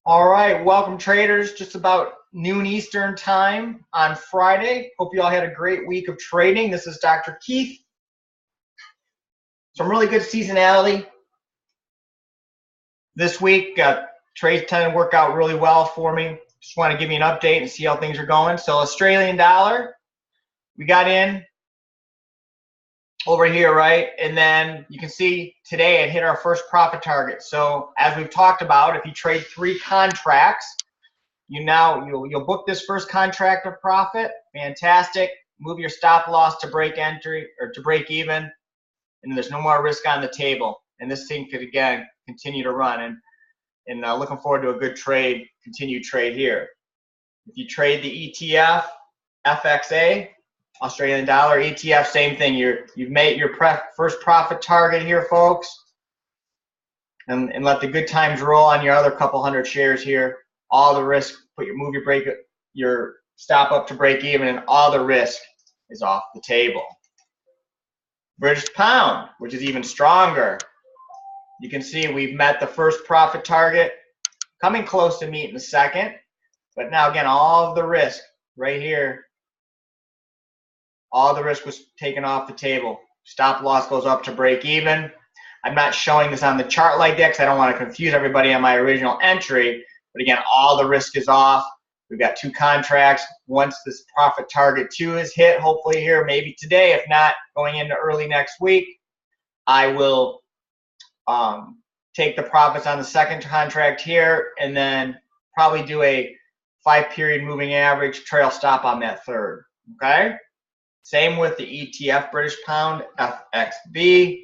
All right, welcome traders. Just about noon Eastern time on Friday. Hope you all had a great week of trading. This is Dr. Keith. Some really good seasonality this week. Trades tend to work out really well for me. Just want to give you an update and see how things are going. So Australian dollar, we got in over here, right? And then you can see today it hit our first profit target. So as we've talked about, if you trade 3 contracts, you'll book this first contract of profit. Fantastic. Move your stop loss to break entry or to break even, and there's no more risk on the table. And this thing could again continue to run. And looking forward to a good trade, continued trade here. If you trade the ETF, FXA, Australian dollar ETF, same thing. You've made your first profit target here, folks, and let the good times roll on your other couple hundred shares here. All the risk, move your stop up to break even, and all the risk is off the table. British pound, which is even stronger. You can see we've met the first profit target, coming close to meeting the second, but now again, all of the risk right here. All the risk was taken off the table. Stop loss goes up to break even. I'm not showing this on the chart like that because I don't want to confuse everybody on my original entry. But again, all the risk is off. We've got 2 contracts. Once this profit target 2 is hit, hopefully here, maybe today, if not going into early next week, I will take the profits on the second contract here and then probably do a 5-period moving average trail stop on that third. Okay? Same with the ETF British Pound, FXB.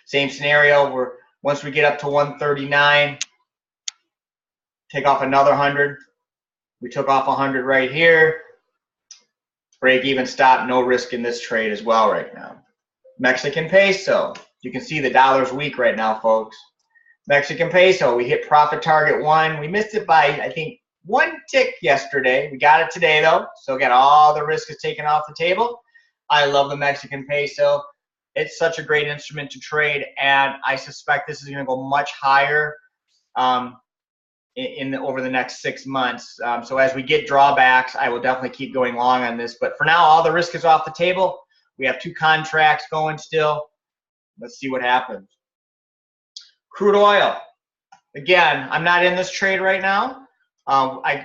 Same scenario where once we get up to 139, take off another 100. We took off 100 right here. Break even stop, no risk in this trade as well right now. Mexican peso. You can see the dollar's weak right now, folks. Mexican peso, we hit profit target 1. We missed it by, I think, 1 tick yesterday. We got it today though. So again, all the risk is taken off the table. I love the Mexican peso. It's such a great instrument to trade, and I suspect this is going to go much higher over the next 6 months. So as we get drawbacks, I will definitely keep going long on this. But for now, all the risk is off the table. We have 2 contracts going still. Let's see what happens. Crude oil. Again, I'm not in this trade right now.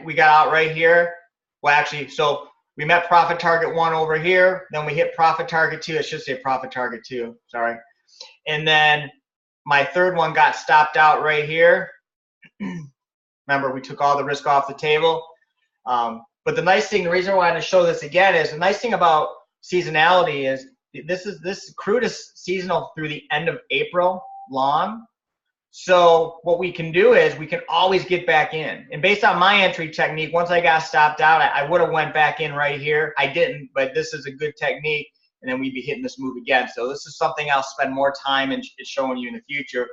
We got out right here. Well, actually, so we met profit target 1 over here. Then we hit profit target 2. It should say profit target 2. Sorry. And then my third one got stopped out right here. Remember, we took all the risk off the table. But the nice thing, the reason why I want to show this again is the nice thing about seasonality is this crude is seasonal through the end of April long. So what we can do is we can always get back in. And based on my entry technique, once I got stopped out, I would have went back in right here. I didn't, but this is a good technique. And then we'd be hitting this move again. So this is something I'll spend more time in showing you in the future.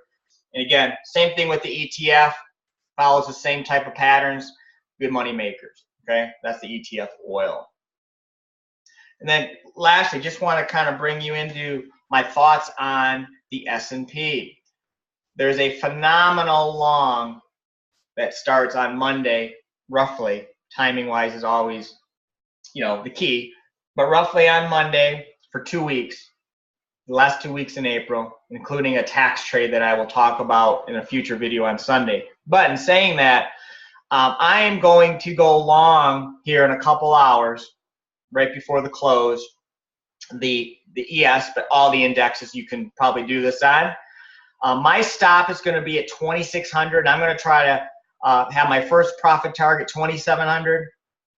And again, same thing with the ETF. Follows the same type of patterns. Good money makers. Okay, that's the ETF oil. And then lastly, just want to kind of bring you into my thoughts on the S&P. There's a phenomenal long that starts on Monday, roughly. Timing-wise is always, the key. But roughly on Monday for 2 weeks, the last 2 weeks in April, including a tax trade that I will talk about in a future video on Sunday. But in saying that, I am going to go long here in a couple hours, right before the close, the ES, but all the indexes you can probably do this on. My stop is going to be at 2,600. I'm going to try to have my first profit target 2,700,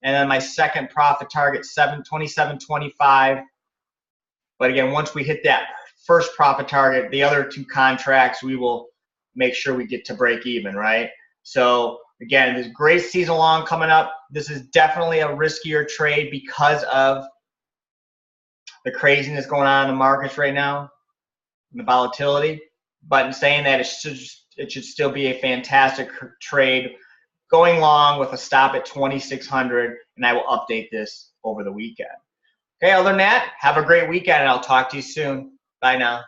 and then my second profit target 2,725. But again, once we hit that first profit target, the other 2 contracts, we will make sure we get to break even, right? So again, there's great season long coming up. This is definitely a riskier trade because of the craziness going on in the markets right now, and the volatility. But in saying that, it should still be a fantastic trade going long with a stop at 2,600, and I will update this over the weekend. Okay, other than that, have a great weekend, and I'll talk to you soon. Bye now.